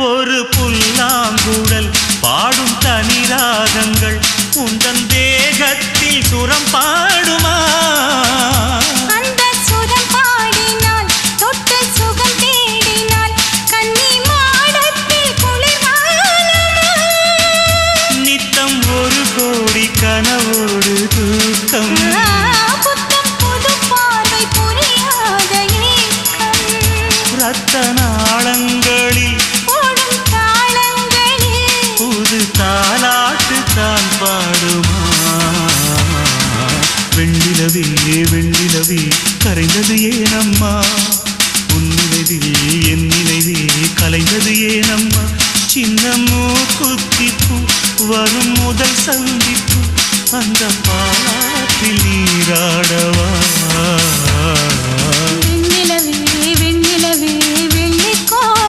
ஒரு புல்லாங்குழல் பாடும் தனி ராகங்கள் உந்தன் தேகத்தில் சுரம் பாடுமா அந்த சுரம் பாடினால் தொட்டு சுகம் தேடினால் கன்னி மாடத்தில் குளிர்காலமா நித்தம் ஒரு கோடி கனவோடு தூக்கம் புத்தம் புது பார்வை புரியாத ஏக்கம் ரத்த நாளங்களில் ஓடும் தாளங்களில் புது தாலாட்டு தான் பாடுமா வெண்ணிலவே வெண்ணிலவே கரைந்தது ஏனம்மா உன் நினைவில் என் நினைவே கலைந்தது ஏனம்மா சின்ன மூக்குத்திப்பு வரும் முதல் சந்திப்பு அந்த பாட்டில் நீராடவா